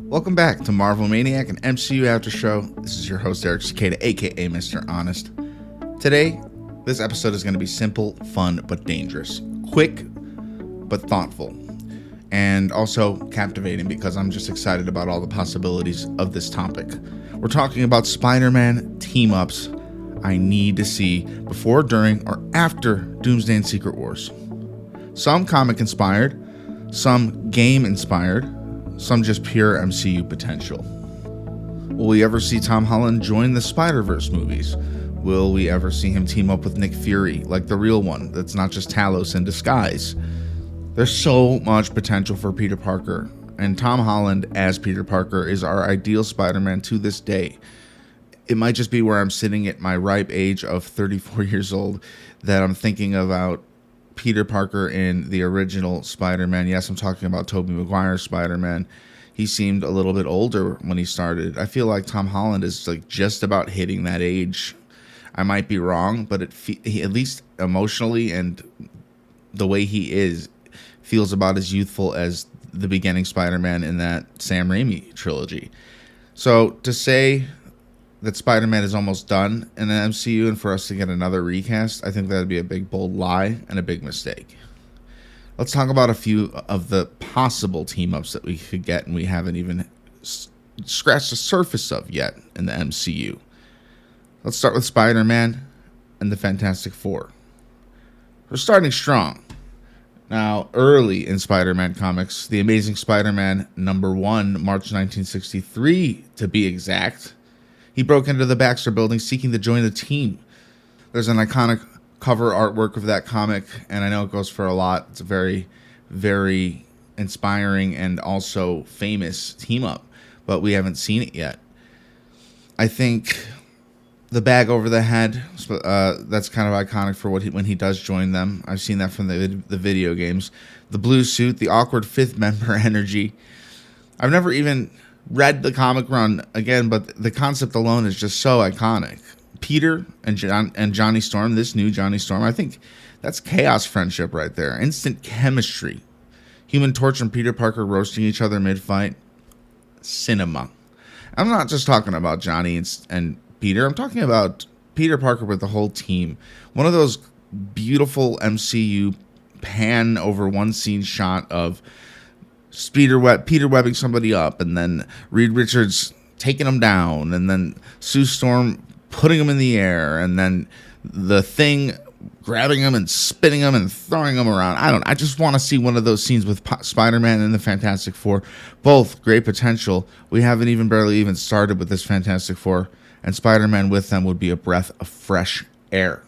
Welcome back to Marvel Maniac, an MCU after show. This is your host, Eric Cicada, aka Mr. Honest. Today, this episode is going to be simple, fun, but dangerous. Quick, but thoughtful. And also captivating because I'm just excited about all the possibilities of this topic. We're talking about Spider-Man team-ups I need to see before, during, or after Doomsday and Secret Wars. Some comic-inspired, some game-inspired, some just pure MCU potential. Will we ever see Tom Holland join the Spider-Verse movies? Will we ever see him team up with Nick Fury, like the real one, that's not just Talos in disguise? There's so much potential for Peter Parker, and Tom Holland as Peter Parker is our ideal Spider-Man to this day. It might just be where I'm sitting at my ripe age of 34 years old that I'm thinking about Peter Parker in the original Spider-Man. Yes, I'm talking about Tobey Maguire's Spider-Man. He seemed a little bit older when he started. I feel like Tom Holland is like just about hitting that age. I might be wrong, but he, at least emotionally and the way he is, feels about as youthful as the beginning Spider-Man in that Sam Raimi trilogy. So to say that Spider-Man is almost done in the MCU and for us to get another recast, I think that would be a big, bold lie and a big mistake. Let's talk about a few of the possible team-ups that we could get and we haven't even scratched the surface of yet in the MCU. Let's start with Spider-Man and the Fantastic Four. We're starting strong. Now, early in Spider-Man comics, The Amazing Spider-Man #1, March 1963 to be exact, he broke into the Baxter Building seeking to join the team. There's an iconic cover artwork of that comic, and I know it goes for a lot. It's a very, very inspiring and also famous team-up, but we haven't seen it yet. I think the bag over the head, that's kind of iconic for when he does join them. I've seen that from the video games. The blue suit, the awkward fifth member energy. I've never even read the comic run again, but the concept alone is just so iconic. Peter and Johnny Storm, this new Johnny Storm, I think that's chaos friendship right there. Instant chemistry. Human Torch and Peter Parker roasting each other mid-fight. Cinema. I'm not just talking about Johnny and Peter. I'm talking about Peter Parker with the whole team. One of those beautiful MCU pan over one scene shot of Peter webbing somebody up, and then Reed Richards taking him down, and then Sue Storm putting him in the air, and then the Thing grabbing him and spinning him and throwing him around. I just want to see one of those scenes with Spider-Man and the Fantastic Four. Both great potential. We haven't barely even started with this Fantastic Four, and Spider-Man with them would be a breath of fresh air.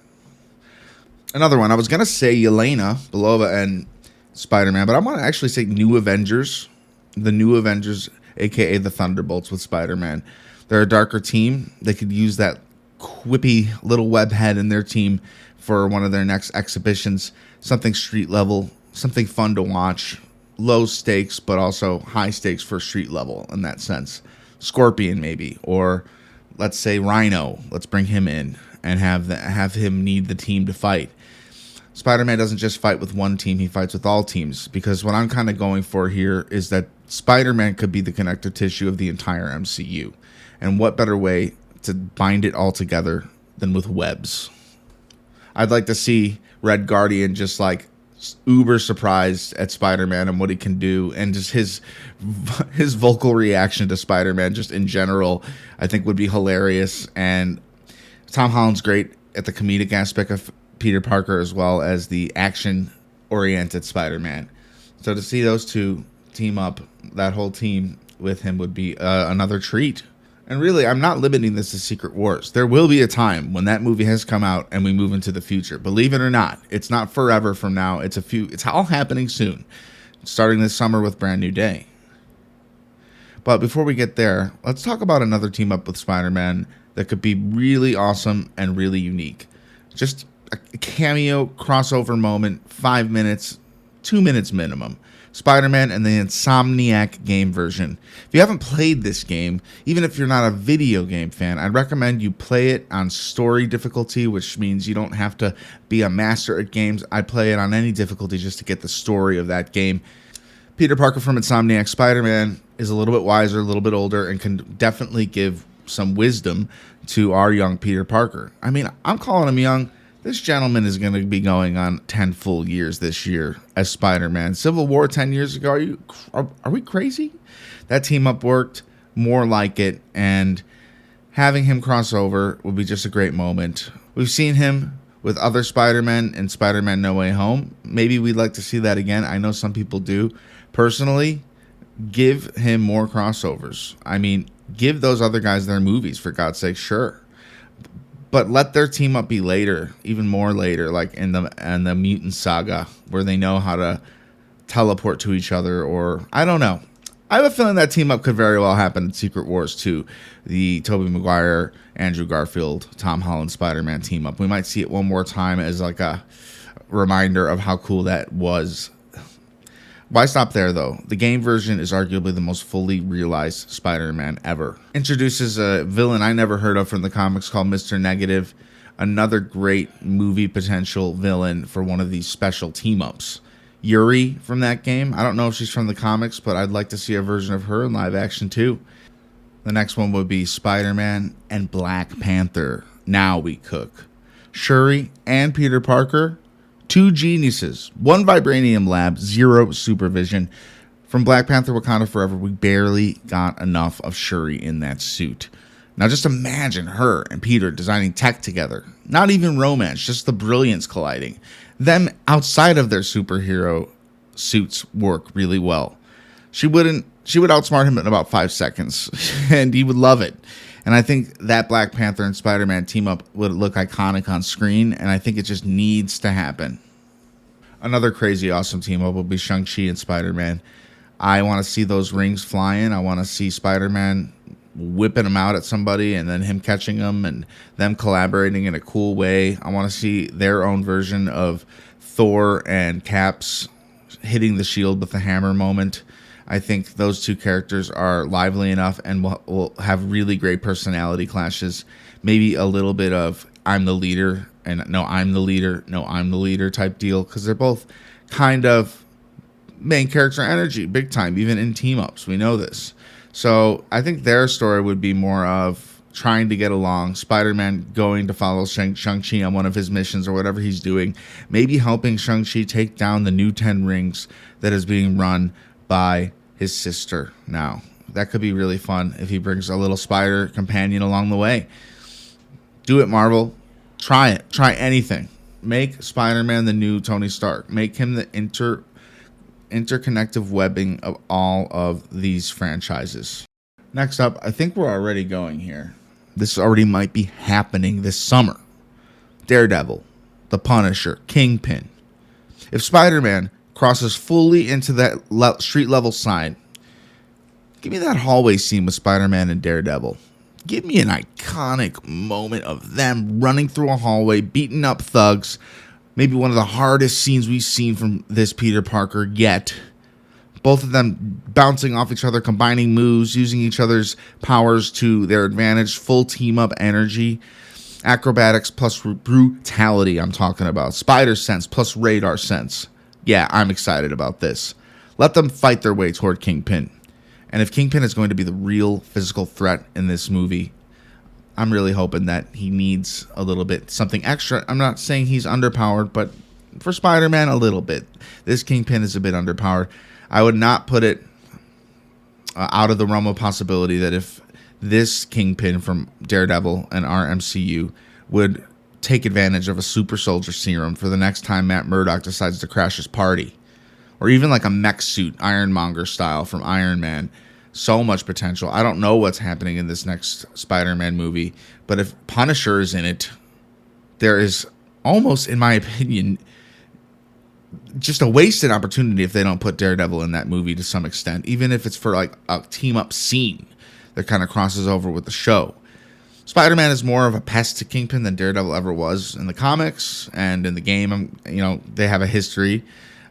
Another one, I was going to say Yelena Belova and Spider-Man, but I want to actually say New Avengers, the New Avengers, aka the Thunderbolts with Spider-Man. They're a darker team. They could use that quippy little web head in their team for one of their next exhibitions. Something street level, something fun to watch. Low stakes, but also high stakes for street level in that sense. Scorpion maybe, or let's say Rhino. Let's bring him in and have him need the team to fight. Spider-Man doesn't just fight with one team, he fights with all teams, because what I'm kind of going for here is that Spider-Man could be the connective tissue of the entire MCU. And what better way to bind it all together than with webs? I'd like to see Red Guardian just like uber surprised at Spider-Man and what he can do, and just his vocal reaction to Spider-Man just in general, I think would be hilarious. And Tom Holland's great at the comedic aspect of Peter Parker as well as the action-oriented Spider-Man. So to see those two team up, that whole team with him would be another treat. And really, I'm not limiting this to Secret Wars. There will be a time when that movie has come out and we move into the future. Believe it or not, it's not forever from now. It's all happening soon, starting this summer with Brand New Day. But before we get there, let's talk about another team up with Spider-Man that could be really awesome and really unique. Just a cameo crossover moment, 5 minutes, 2 minutes minimum. Spider-Man and the Insomniac game version. If you haven't played this game, even if you're not a video game fan, I'd recommend you play it on story difficulty, which means you don't have to be a master at games. I'd play it on any difficulty just to get the story of that game. Peter Parker from Insomniac Spider-Man is a little bit wiser, a little bit older, and can definitely give some wisdom to our young Peter Parker. I mean, I'm calling him young. This gentleman is going to be going on 10 full years this year as Spider-Man. Civil War 10 years ago, are we crazy? That team up worked more like it, and having him cross over would be just a great moment. We've seen him with other Spider-Men in Spider-Man No Way Home. Maybe we'd like to see that again. I know some people do. Personally, give him more crossovers. I mean, give those other guys their movies, for God's sake, sure. But let their team up be later, even more later, like in the Mutant Saga, where they know how to teleport to each other, or I don't know. I have a feeling that team up could very well happen in Secret Wars 2. The Tobey Maguire, Andrew Garfield, Tom Holland Spider-Man team up. We might see it one more time as like a reminder of how cool that was. Why stop there, though? The game version is arguably the most fully realized Spider-Man ever. Introduces a villain I never heard of from the comics called Mr. Negative. Another great movie potential villain for one of these special team-ups. Shuri from that game. I don't know if she's from the comics, but I'd like to see a version of her in live action too. The next one would be Spider-Man and Black Panther. Now we cook. Shuri and Peter Parker, two geniuses, one vibranium lab, zero supervision. From Black Panther Wakanda Forever, we barely got enough of Shuri in that suit. Now just imagine her and Peter designing tech together. Not even romance, just the brilliance colliding. Them outside of their superhero suits work really well. She would outsmart him in about 5 seconds, and he would love it. And I think that Black Panther and Spider-Man team up would look iconic on screen, and I think it just needs to happen. Another crazy awesome team up will be Shang-Chi and Spider-Man. I want to see those rings flying. I want to see Spider-Man whipping them out at somebody and then him catching them and them collaborating in a cool way. I want to see their own version of Thor and Cap's hitting the shield with the hammer moment. I think those two characters are lively enough and will have really great personality clashes. Maybe a little bit of I'm the leader and no, I'm the leader, no, I'm the leader type deal, because they're both kind of main character energy, big time, even in team-ups. We know this. So I think their story would be more of trying to get along, Spider-Man going to follow Shang-Chi on one of his missions or whatever he's doing, maybe helping Shang-Chi take down the new 10 rings that is being run by his sister now. That could be really fun if he brings a little spider companion along the way. Do it, Marvel. Try it. Try anything. Make Spider-Man the new Tony Stark. Make him the interconnective webbing of all of these franchises. Next up, I think we're already going here. This already might be happening this summer. Daredevil, The Punisher, Kingpin. If Spider-Man crosses fully into that street level side, give me that hallway scene with Spider-Man and Daredevil. Give me an iconic moment of them running through a hallway, beating up thugs. Maybe one of the hardest scenes we've seen from this Peter Parker yet. Both of them bouncing off each other, combining moves, using each other's powers to their advantage. Full team-up energy. Acrobatics plus brutality, I'm talking about. Spider sense plus radar sense. Yeah, I'm excited about this. Let them fight their way toward Kingpin. And if Kingpin is going to be the real physical threat in this movie, I'm really hoping that he needs a little bit something extra. I'm not saying he's underpowered, but for Spider-Man, a little bit. This Kingpin is a bit underpowered. I would not put it out of the realm of possibility that if this Kingpin from Daredevil and our MCU would take advantage of a super soldier serum for the next time Matt Murdock decides to crash his party. Or even like a mech suit, Ironmonger style from Iron Man. So much potential. I don't know what's happening in this next Spider-Man movie, but if Punisher is in it, there is almost, in my opinion, just a wasted opportunity if they don't put Daredevil in that movie to some extent, even if it's for like a team-up scene that kind of crosses over with the show. Spider-Man is more of a pest to Kingpin than Daredevil ever was in the comics and in the game. They have a history.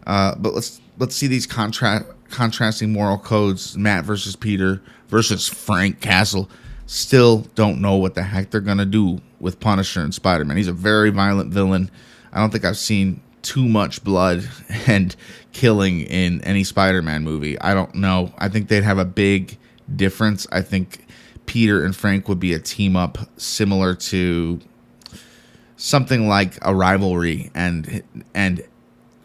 But let's see these contrasting moral codes. Matt versus Peter versus Frank Castle. Still don't know what the heck they're gonna do with Punisher and Spider-Man. He's a very violent villain. I don't think I've seen too much blood and killing in any Spider-Man movie. I don't know. I think they'd have a big difference. I think Peter and Frank would be a team up similar to something like a rivalry, and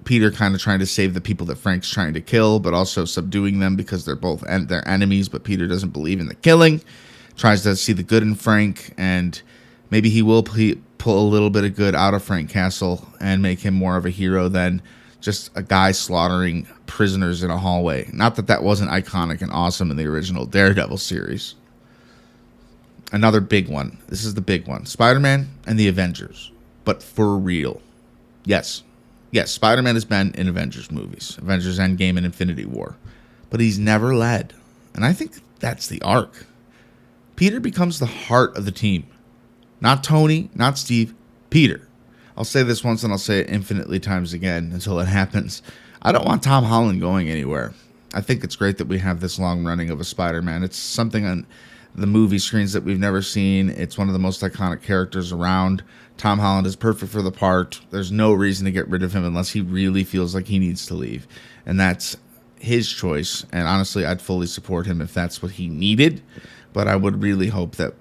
Peter kind of trying to save the people that Frank's trying to kill, but also subduing them because they're both they're enemies, but Peter doesn't believe in the killing, tries to see the good in Frank, and maybe he will pull a little bit of good out of Frank Castle and make him more of a hero than just a guy slaughtering prisoners in a hallway. Not that wasn't iconic and awesome in the original Daredevil series. Another big one. This is the big one. Spider-Man and the Avengers. But for real. Yes, Spider-Man has been in Avengers movies. Avengers Endgame and Infinity War. But he's never led. And I think that's the arc. Peter becomes the heart of the team. Not Tony, not Steve, Peter. I'll say this once and I'll say it infinitely times again until it happens. I don't want Tom Holland going anywhere. I think it's great that we have this long running of a Spider-Man. It's something on the movie screens that we've never seen. It's one of the most iconic characters around. Tom Holland is perfect for the part. There's no reason to get rid of him unless he really feels like he needs to leave. And that's his choice. And honestly, I'd fully support him if that's what he needed. But I would really hope that,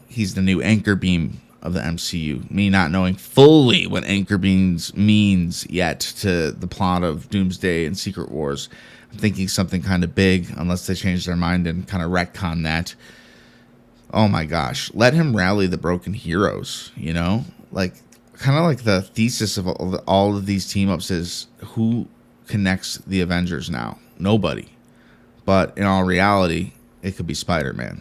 he's the new anchor beam of the MCU. Me not knowing fully what anchor beams means yet to the plot of Doomsday and Secret Wars. I'm thinking something kind of big, unless they change their mind and kind of retcon that. Oh my gosh. Let him rally the broken heroes, Like, kind of like the thesis of all of these team-ups is who connects the Avengers now? Nobody. But in all reality, it could be Spider-Man.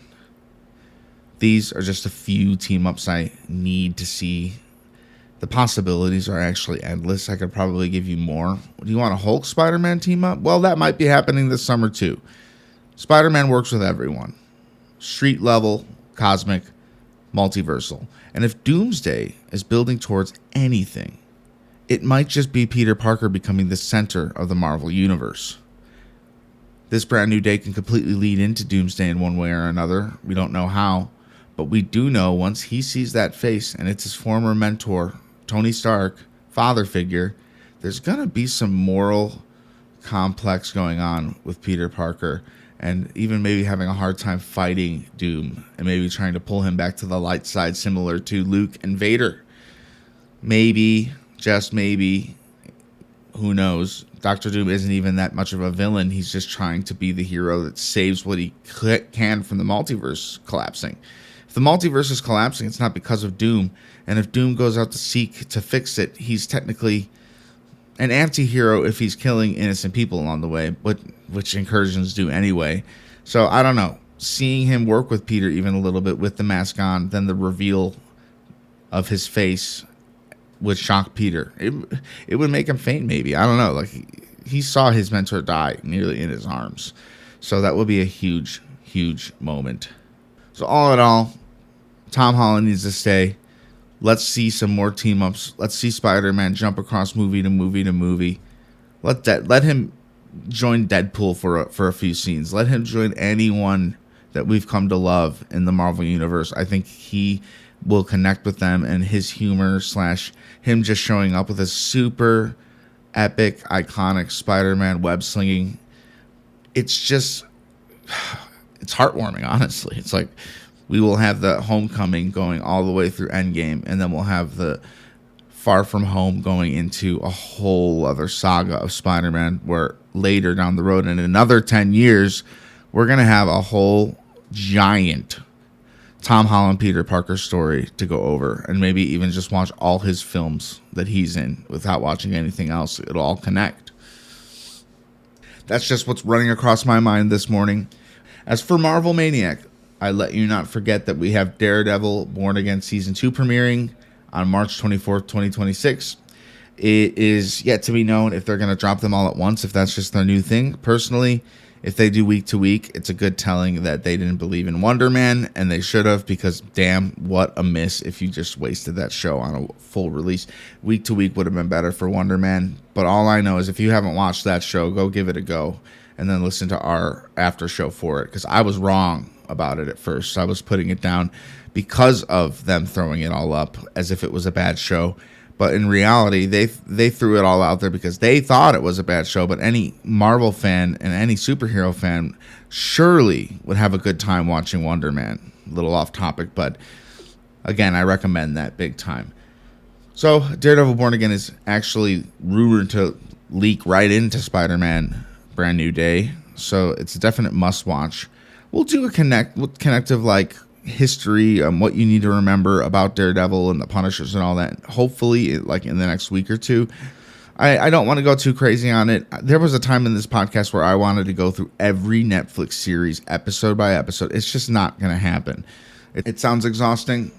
These are just a few team-ups I need to see. The possibilities are actually endless. I could probably give you more. Do you want a Hulk Spider-Man team-up? Well, that might be happening this summer too. Spider-Man works with everyone. Street level, cosmic, multiversal. And if Doomsday is building towards anything, it might just be Peter Parker becoming the center of the Marvel Universe. This brand new day can completely lead into Doomsday in one way or another. We don't know how. But we do know once he sees that face and it's his former mentor, Tony Stark, father figure, there's going to be some moral complex going on with Peter Parker, and even maybe having a hard time fighting Doom and maybe trying to pull him back to the light side similar to Luke and Vader. Maybe, just maybe, who knows, Doctor Doom isn't even that much of a villain. He's just trying to be the hero that saves what he can from the multiverse collapsing. If the multiverse is collapsing, it's not because of Doom. And if Doom goes out to seek to fix it, he's technically an anti-hero if he's killing innocent people along the way, but which incursions do anyway. So I don't know. Seeing him work with Peter even a little bit with the mask on, then the reveal of his face would shock Peter. It would make him faint maybe. I don't know. Like he saw his mentor die nearly in his arms. So that would be a huge, huge moment. So all in all, Tom Holland needs to stay. Let's see some more team-ups. Let's see Spider-Man jump across movie to movie to movie. Let him join Deadpool for a few scenes. Let him join anyone that we've come to love in the Marvel Universe. I think he will connect with them, and his humor / him just showing up with a super epic, iconic Spider-Man web slinging. It's just... It's heartwarming, honestly. It's like we will have the Homecoming going all the way through Endgame, and then we'll have the Far From Home going into a whole other saga of Spider-Man, where later down the road, in another 10 years, we're going to have a whole giant Tom Holland, Peter Parker story to go over, and maybe even just watch all his films that he's in without watching anything else. It'll all connect. That's just what's running across my mind this morning. As for Marvel Maniac, I let you not forget that we have Daredevil Born Again Season 2 premiering on March 24th, 2026. It is yet to be known if they're going to drop them all at once, if that's just their new thing. Personally, if they do week to week, it's a good telling that they didn't believe in Wonder Man, and they should have, because damn, what a miss if you just wasted that show on a full release. Week to week would have been better for Wonder Man, but all I know is if you haven't watched that show, go give it a go. And then listen to our after show for it, because I was wrong about it at first. I was putting it down because of them throwing it all up as if it was a bad show. But in reality, they threw it all out there because they thought it was a bad show. But any Marvel fan and any superhero fan surely would have a good time watching Wonder Man. A little off topic, but again, I recommend that big time. So Daredevil Born Again is actually rumored to leak right into Spider-Man Brand New Day. So it's a definite must watch. We'll do a connective like history, what you need to remember about Daredevil and the Punishers and all that. Hopefully, like in the next week or two. I don't want to go too crazy on it. There was a time in this podcast where I wanted to go through every Netflix series episode by episode. It's just not going to happen. It sounds exhausting.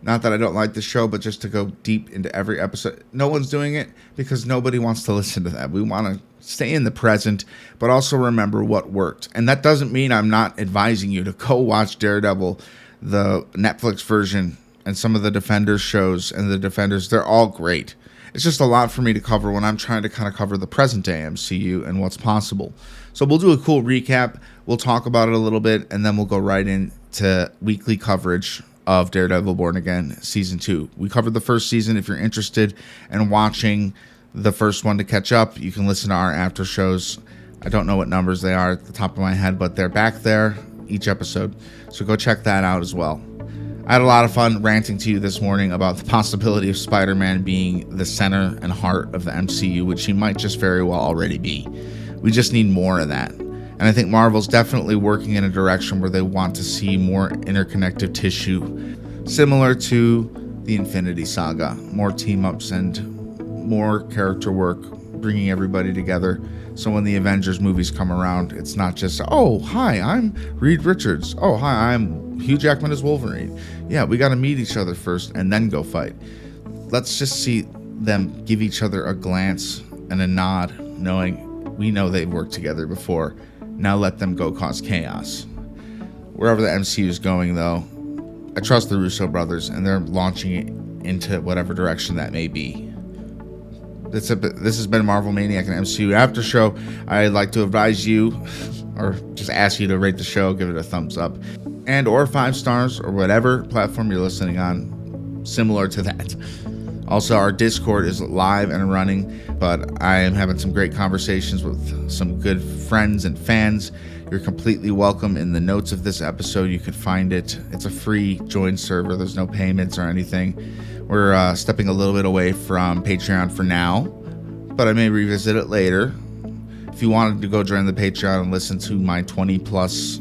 Not that I don't like the show, but just to go deep into every episode. No one's doing it because nobody wants to listen to that. We want to stay in the present, but also remember what worked. And that doesn't mean I'm not advising you to go watch Daredevil, the Netflix version, and some of the Defenders shows. And the Defenders, they're all great. It's just a lot for me to cover when I'm trying to kind of cover the present day MCU and what's possible. So we'll do a cool recap. We'll talk about it a little bit, and then we'll go right into weekly coverage of Daredevil Born Again Season 2. We covered the first season. If you're interested in watching the first one to catch up, you can listen to our after shows. I don't know what numbers they are at the top of my head, but they're back there each episode. So go check that out as well. I had a lot of fun ranting to you this morning about the possibility of Spider-Man being the center and heart of the MCU, which he might just very well already be. We just need more of that. And I think Marvel's definitely working in a direction where they want to see more interconnective tissue, similar to the Infinity Saga. More team-ups and more character work, bringing everybody together. So when the Avengers movies come around, it's not just, oh, hi, I'm Reed Richards. Oh, hi, I'm Hugh Jackman as Wolverine. Yeah, we got to meet each other first and then go fight. Let's just see them give each other a glance and a nod, knowing we know they've worked together before. Now let them go cause chaos. Wherever the MCU is going, though, I trust the Russo brothers, and they're launching it into whatever direction that may be. This has been Marvel Maniac and MCU After Show. I'd like to advise you, or just ask you to rate the show, give it a thumbs up, and or 5 stars, or whatever platform you're listening on, similar to that. Also, our Discord is live and running, but I am having some great conversations with some good friends and fans. You're completely welcome in the notes of this episode. You can find it. It's a free join server. There's no payments or anything. We're stepping a little bit away from Patreon for now, but I may revisit it later. If you wanted to go join the Patreon and listen to my 20 plus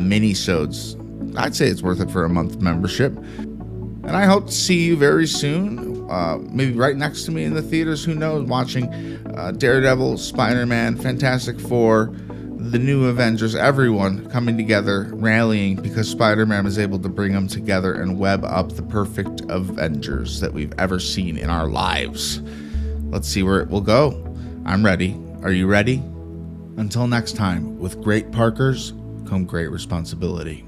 mini-sodes, I'd say it's worth it for a month membership. And I hope to see you very soon, maybe right next to me in the theaters, who knows, watching Daredevil, Spider-Man, Fantastic Four, the new Avengers, everyone coming together, rallying because Spider-Man was able to bring them together and web up the perfect Avengers that we've ever seen in our lives. Let's see where it will go. I'm ready. Are you ready? Until next time, with great Parkers come great responsibility.